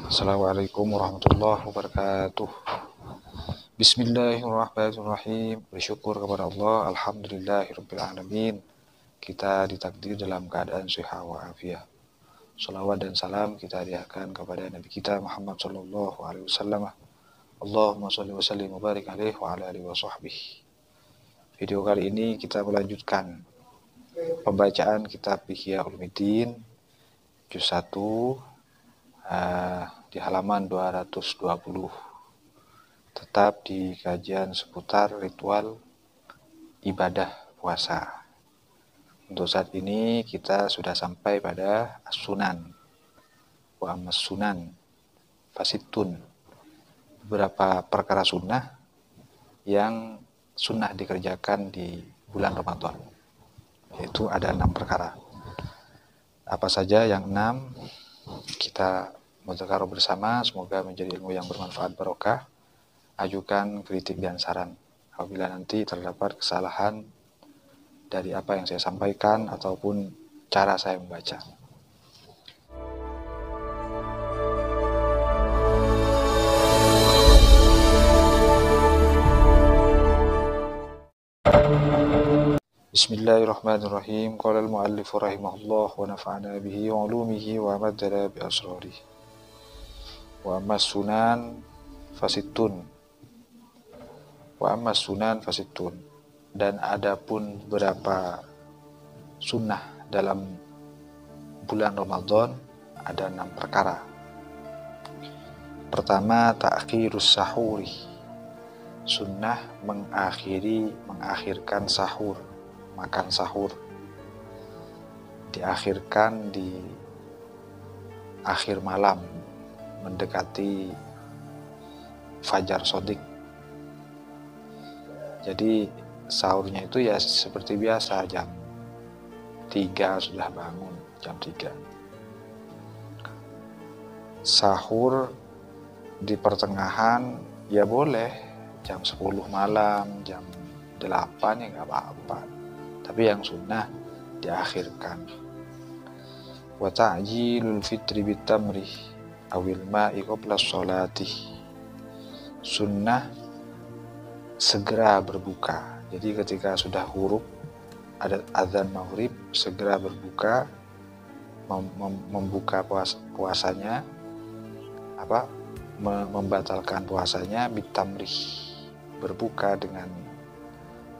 Assalamualaikum warahmatullahi wabarakatuh. Bismillahirrahmanirrahim. Bersyukur kepada Allah, alhamdulillahirabbil alamin. Kita ditakdir dalam keadaan sehat wa afiat. Salawat dan salam kita hadiahkan kepada Nabi kita Muhammad sallallahu alaihi wasallam. Allahumma shalli wa sallim wa barik alaihi wa ala alihi wa sahbihi. Video kali ini kita melanjutkan pembacaan kitab Ihya Ulumuddin juz 1 di halaman 220. Tetap di kajian seputar ritual ibadah puasa. Untuk saat ini kita sudah sampai pada as-sunan. Wa ammas sunan fasittun. Beberapa perkara sunnah yang sunnah dikerjakan di bulan Ramadan. Yaitu ada 6 perkara. Apa saja yang 6? Kita mudzakarah bersama, semoga menjadi ilmu yang bermanfaat barokah. Ajukan kritik dan saran apabila nanti terdapat kesalahan dari apa yang saya sampaikan ataupun cara saya membaca. Bismillahirrahmanirrahim. Qala al-muallif rahimahullah wa nafa'ana bihi wa ulumihi wa maddana bi asrarihi. Wa ammas sunan fasittun. Wa ammas sunan fasittun. Dan adapun beberapa sunnah dalam bulan Ramadan ada 6 perkara. Pertama, ta'khirus sahuri. Sunnah mengakhirkan sahur, makan sahur. Diakhirkan di akhir malam mendekati fajar shadiq. Jadi sahurnya itu ya seperti biasa, jam 3 sudah bangun, jam 3. Sahur di pertengahan ya boleh, jam 10 malam, jam 8 ya nggak apa-apa. Tapi yang sunnah diakhirkan. Wa ta'jilul fitri bitamri awil ma'i qabla sholati. Sunnah segera berbuka. Jadi ketika sudah huruf ada azan maghrib, segera berbuka, membuka puasanya, membatalkan puasanya bitamri, berbuka dengan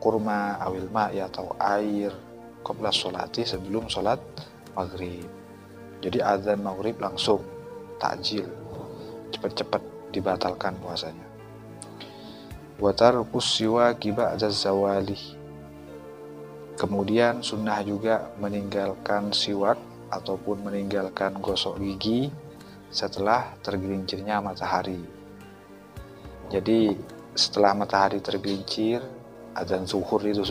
kurma awil ma'i atau air qabla sholati, sebelum sholat maghrib. Jadi azan maghrib langsung takjil, cepat-cepat dibatalkan puasanya. Wa tarkus siwaki ba'da zawali. Kemudian sunnah juga meninggalkan siwak ataupun meninggalkan gosok gigi setelah tergelincirnya matahari. Jadi setelah matahari tergelincir, azan zuhur itu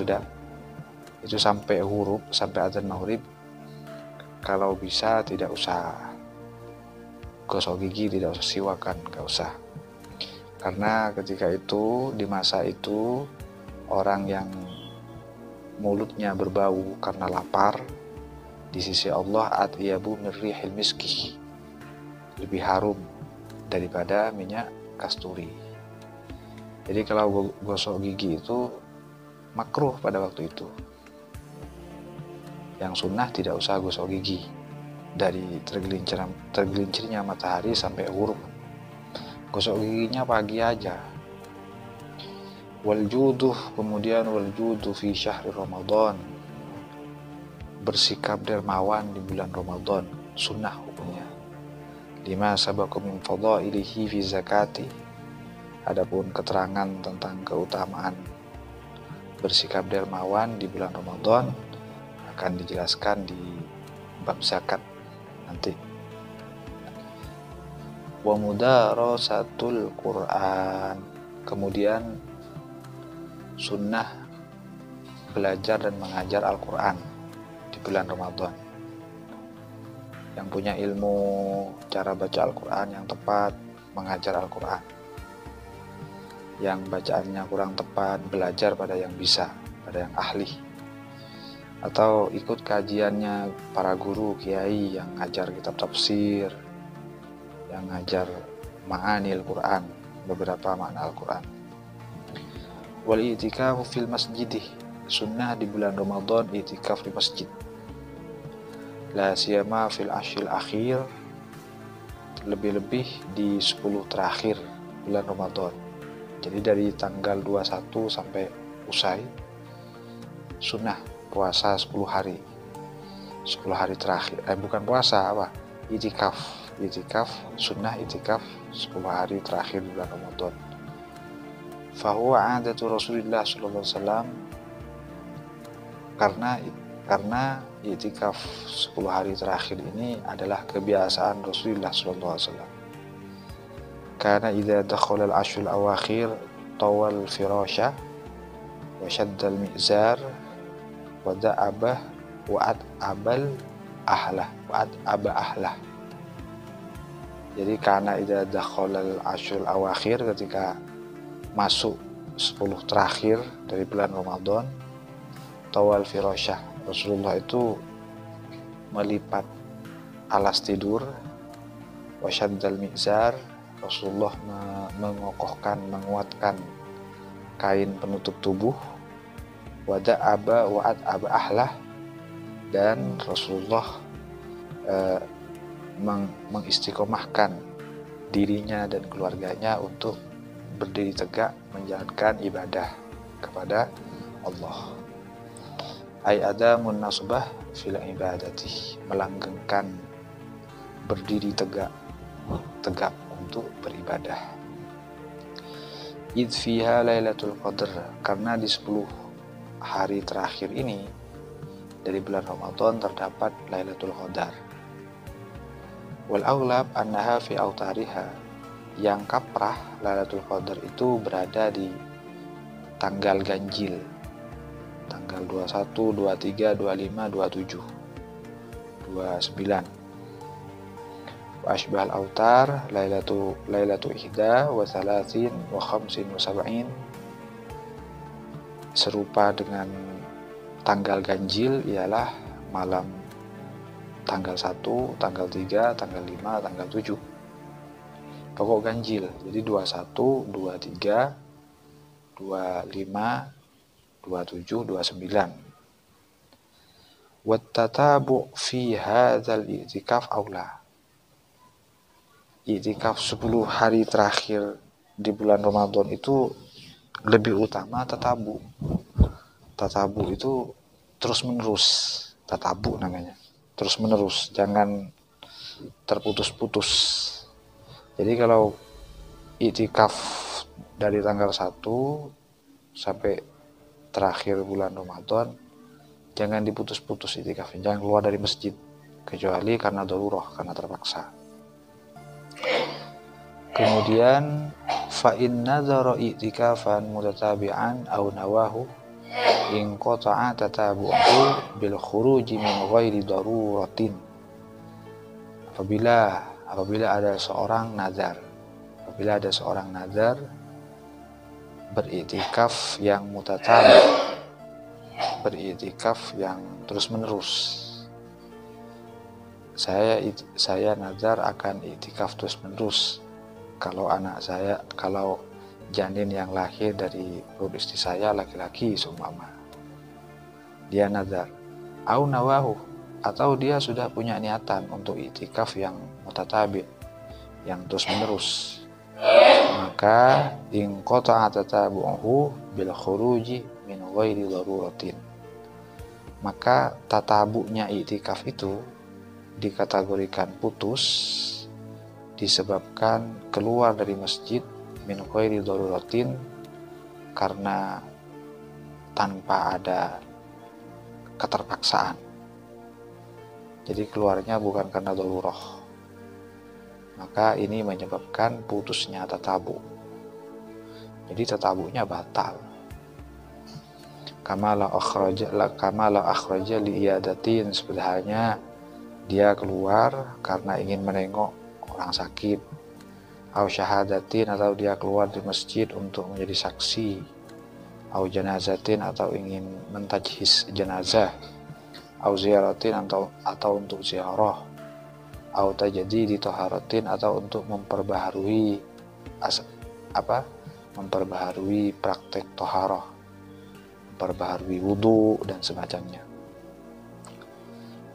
sampai huruf, sampai azan maghrib, kalau bisa tidak usah gosok gigi, tidak usah siwakan, nggak usah. Karena ketika itu, di masa itu, orang yang mulutnya berbau karena lapar, di sisi Allah atyabu min rihil miski, lebih harum daripada minyak kasturi. Jadi kalau gosok gigi itu makruh pada waktu itu. Yang sunnah tidak usah gosok gigi dari tergelincirnya matahari sampai huruf. Gosok giginya pagi aja. Kemudian wal judu fi syahri Ramadan. Bersikap dermawan di bulan Ramadan, sunnah hukumnya. Lima sabaqa min fadailihi fi zakati. Adapun keterangan tentang keutamaan bersikap dermawan di bulan Ramadan akan dijelaskan di bab zakat nanti. Wa mudarasatul Quran. Kemudian sunnah belajar dan mengajar Al-Quran di bulan Ramadan. Yang punya ilmu cara baca Al-Quran yang tepat, mengajar Al-Quran. Yang bacaannya kurang tepat, belajar pada yang bisa, pada yang ahli. Atau ikut kajiannya para guru, kiai yang ngajar kitab tafsir, yang ngajar ma'anil Quran, beberapa makna Al-Quran. Wal i'tikafu fil masjid, sunnah di bulan Ramadan i'tikaf di masjid. La siyama fil ashril akhir, lebih-lebih di 10 terakhir bulan Ramadan. Jadi dari tanggal 21 sampai usai, sunnah puasa 10 hari. 10 hari terakhir, bukan puasa, apa? I'tikaf, sunnah i'tikaf 10 hari terakhir bulan Ramadan. Fahuwa adatu Rasulullah sallallahu alaihi wasallam, karena i'tikaf 10 hari terakhir ini adalah kebiasaan Rasulullah sallallahu alaihi wasallam. Karena idza dakhala al-ashrul awakhir tawal firasha wa shadda al-mi'zar wa da'abah wa ad'abal ahlah. Jadi karena idza dakhala al-ashrul awakhir, ketika masuk 10 terakhir dari bulan Ramadan, tawal firasha, Rasulullah itu melipat alas tidur, wa shaddal mi'zar, Rasulullah mengokohkan, menguatkan kain penutup tubuh, wa da'aba wa ad'aba ahlah, dan Rasulullah mengistiqomahkan dirinya dan keluarganya untuk berdiri tegak menjalankan ibadah kepada Allah. Ay adamun nasbah fil ibadati, melanggengkan berdiri tegak untuk beribadah. Id fiha lailatul qadr, karena di 10 hari terakhir ini dari bulan Ramadan terdapat Lailatul Qadar. Wal aghlab annaha fi autariha, yang kaprah Lailatul Qadar itu berada di tanggal ganjil, tanggal 21, 23, 25, 27, 29. Wa asbahal autar lailatu ihda wa thalathin wa khamsin wa sab'in, serupa dengan tanggal ganjil ialah malam tanggal 1, tanggal 3, tanggal 5, tanggal 7. Pokok ganjil, jadi 21, 23, 25, 27, 29. Wattatabu fi hadzal i'tikaf aula. I'tikaf 10 hari terakhir di bulan Ramadan itu lebih utama tatabu. Tatabu itu terus menerus, tatabu namanya, terus menerus, jangan terputus-putus. Jadi kalau i'tikaf dari tanggal 1 sampai terakhir bulan Ramadan, jangan diputus-putus i'tikafnya, jangan keluar dari masjid kecuali karena darurah, karena terpaksa. Kemudian fa in nazara i'tikafan mutatabi'an aw nawahu in qata'a tatabu'u bil khuruji min ghairi daruratin. Apabila ada seorang nazar beriktikaf yang mutatabi, beriktikaf yang terus menerus. Saya nazar akan iktikaf terus menerus kalau janin yang lahir dari perut istri saya laki-laki seumpama, dia nazar, au nawahu, atau dia sudah punya niatan untuk iktikaf yang mutatabi, yang terus menerus, maka in qata'a tatabu'uhu bil khuruji min ghairi daruratin, maka tatabu'nya iktikaf itu dikategorikan putus disebabkan keluar dari masjid min ghairi daruratin, karena tanpa ada keterpaksaan. Jadi keluarnya bukan karena darurah. Maka ini menyebabkan putusnya tatabu. Jadi tatabunya batal. Kamala akhraja li iyadatin, sebenarnya dia keluar karena ingin menengok orang sakit, au syahadatin, atau dia keluar di masjid untuk menjadi saksi, au janazatin, atau ingin mentajhis jenazah, au ziyaratin, atau untuk ziarah, au tajdidi taharatin, atau untuk memperbaharui memperbaharui praktek toharoh, memperbaharui wudu dan semacamnya,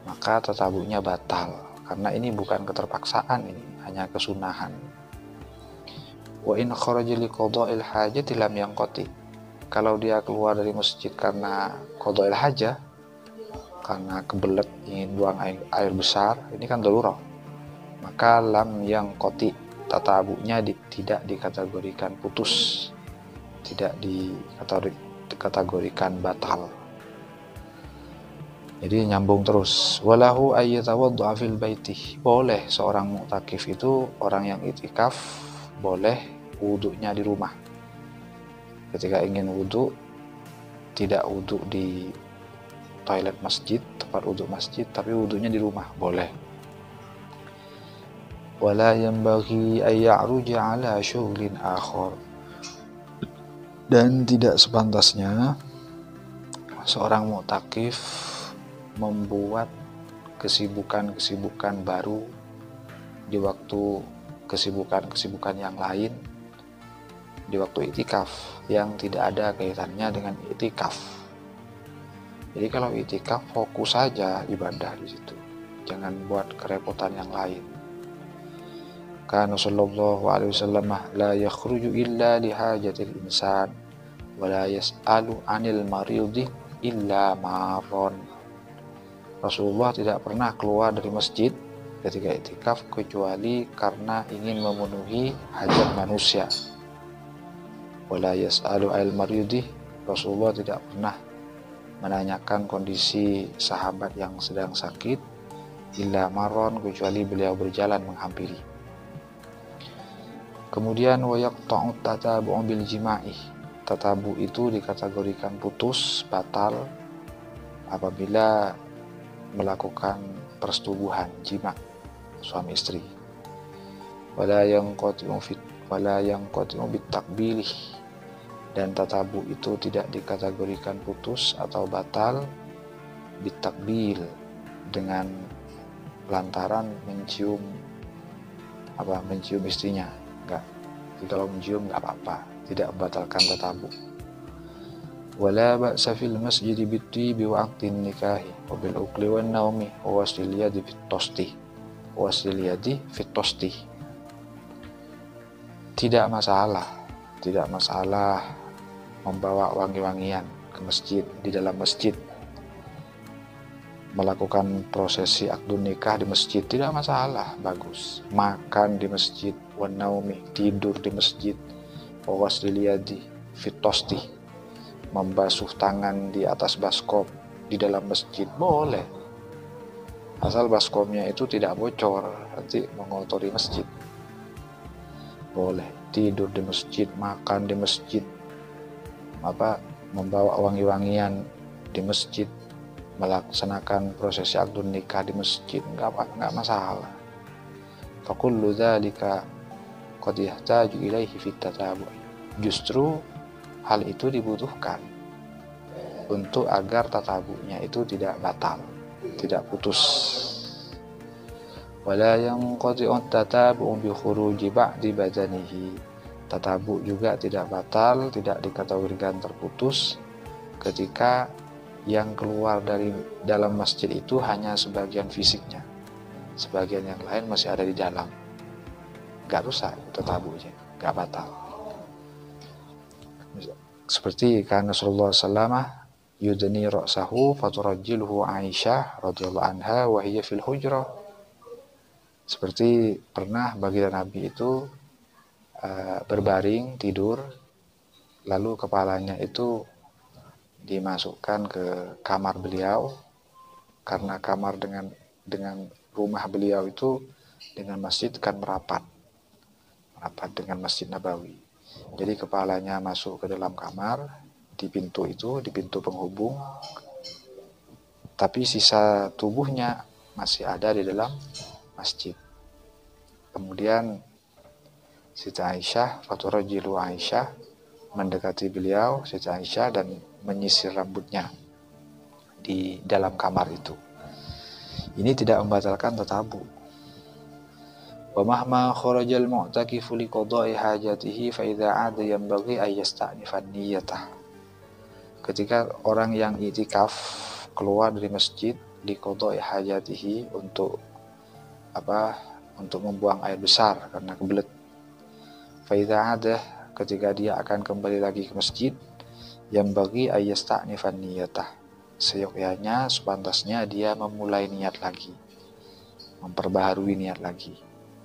maka tatabunya batal, karena ini bukan keterpaksaan, ini hanya kesunahan. Wa in kharaja li qada'il hajati lam yanqati, kalau dia keluar dari masjid karena qada'il hajah, karena kebelet ingin buang air besar, ini kan darurat, maka lam yanqati, tatabunya tidak dikategorikan putus, tidak dikategorikan batal. Jadi nyambung terus. Walahu ayyatawaddu'a fil baiti, boleh seorang mu'takif itu, orang yang itikaf, boleh wudunya di rumah. Ketika ingin wudu, tidak wudu di toilet masjid, tempat wudu masjid, tapi wudunya di rumah, boleh. Wala yanbaghi ay ya'ruja ala syughlin akhar, dan tidak sepantasnya seorang mu'takif membuat kesibukan-kesibukan baru di waktu kesibukan-kesibukan yang lain di waktu itikaf yang tidak ada kaitannya dengan itikaf. Jadi kalau itikaf fokus saja ibadah di situ, jangan buat kerepotan yang lain. Kana sallallahu alaihi wasallam la yakhruju illa li hajatil insan wa la yas'alu 'anil maridi illa marron. Rasulullah tidak pernah keluar dari masjid ketika itikaf kecuali karena ingin memenuhi hajat manusia. Wala yas'alu 'anil maridi, Rasulullah tidak pernah menanyakan kondisi sahabat yang sedang sakit illa marron, kecuali beliau berjalan menghampiri. Kemudian wa yaqta'u tatabu'u bil jima'i, tatabu itu dikategorikan putus, batal apabila melakukan persetubuhan jima suami istri. Wala yanqati'u bitakbilih, dan tatabu itu tidak dikategorikan putus atau batal bitakbil, dengan lantaran mencium istrinya. Enggak, kalau mencium enggak apa-apa, tidak membatalkan tatabu. Wala ba'sa fil masjid bit-tibi wa 'aqdin nikahi wa bil ukli wan naumi wa wasil yadi fit tosti. Tidak masalah membawa wangi-wangian ke masjid, di dalam masjid, melakukan prosesi akdun nikah di masjid, tidak masalah, bagus. Makan di masjid, wan naumi, tidur di masjid, wa wasil yadi fit tosti, membasuh tangan di atas baskom di dalam masjid, boleh, asal baskomnya itu tidak bocor nanti mengotori masjid. Boleh tidur di masjid, makan di masjid, membawa wangi-wangian di masjid, melaksanakan prosesi akdun nikah di masjid, enggak masalah. Fa kullu dzalika qad yahtaju ilaihi fit tatabu', justru hal itu dibutuhkan untuk agar tatabunya itu tidak batal, tidak putus. Wala yanqati'u tatabu'u bi khuruji ba'di badanihi, tatabu juga tidak batal, tidak dikategorikan terputus ketika yang keluar dari dalam masjid itu hanya sebagian fisiknya, sebagian yang lain masih ada di dalam, enggak rusak tatabunya, enggak batal. Seperti karena Rasulullah sallallahu yudni ra'sahu faturajjiluhu Aisyah radhiyallahu anha wa hiya fil hujrah. Seperti pernah baginda Nabi itu berbaring tidur, lalu kepalanya itu dimasukkan ke kamar beliau, karena kamar dengan rumah beliau itu dengan masjid kan merapat dengan Masjid Nabawi. Jadi kepalanya masuk ke dalam kamar, di pintu penghubung, tapi sisa tubuhnya masih ada di dalam masjid. Kemudian Siti Aisyah, faturajjilu Aisyah, mendekati beliau, Siti Aisyah, dan menyisir rambutnya di dalam kamar itu. Ini tidak membatalkan tatabu, Wa mahma kharajal mu'takifu li qada'i hajatihi fa idza 'ada yanbaghi ay yasta'nifa niyyatah. Ketika orang yang i'tikaf keluar dari masjid li qada'i hajatihi untuk membuang air besar karena kebelet. Fa idza 'ada, ketika dia akan kembali lagi ke masjid, yanbaghi ay yasta'nifa niyyatah. Seyogyanya, sepantasnya dia memulai niat lagi, memperbaharui niat lagi.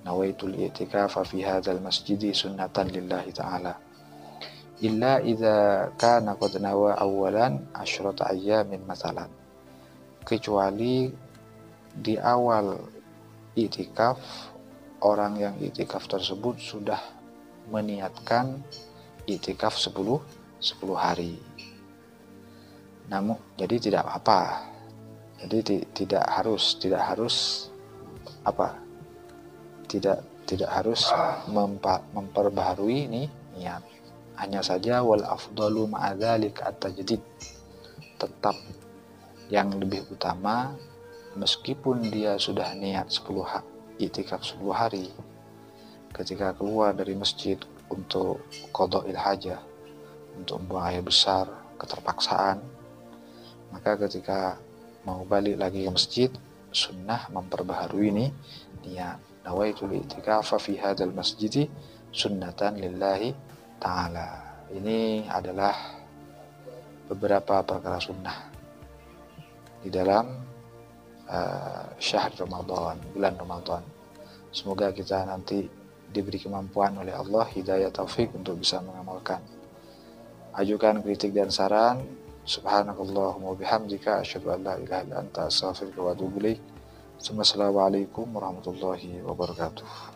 Nawaitul i'tikafa fi hadzal masjidi sunnatan lillahi ta'ala. Illa idza kana qad nawa awwalan 'asyrata ayyamin mathalan. Kecuali di awal i'tikaf, orang yang i'tikaf tersebut sudah meniatkan i'tikaf 10 hari. Namun jadi tidak apa. Jadi tidak harus memperbaharui ini niat. Hanya saja wal afdalu ma'adzalik at-tajdid. Tetap yang lebih utama, meskipun dia sudah niat i'tikaf 10 hari, ketika keluar dari masjid untuk qada'il hajah, untuk membuang air besar, keterpaksaan, maka ketika mau balik lagi ke masjid, sunnah memperbaharui ini niat. Nawaitul i'tikafa fi hadzal masjidi sunnatan lillahi ta'ala. Ini adalah beberapa perkara sunnah di dalam syahr Ramadan, bulan Ramadan. Semoga kita nanti diberi kemampuan oleh Allah, hidayah taufik untuk bisa mengamalkan. Ajukan kritik dan saran. Subhanakallahumma bihamdika asyhadu an la ilaha illa anta astaghfiruka wa atubu ilaik. Assalamualaikum warahmatullahi wabarakatuh.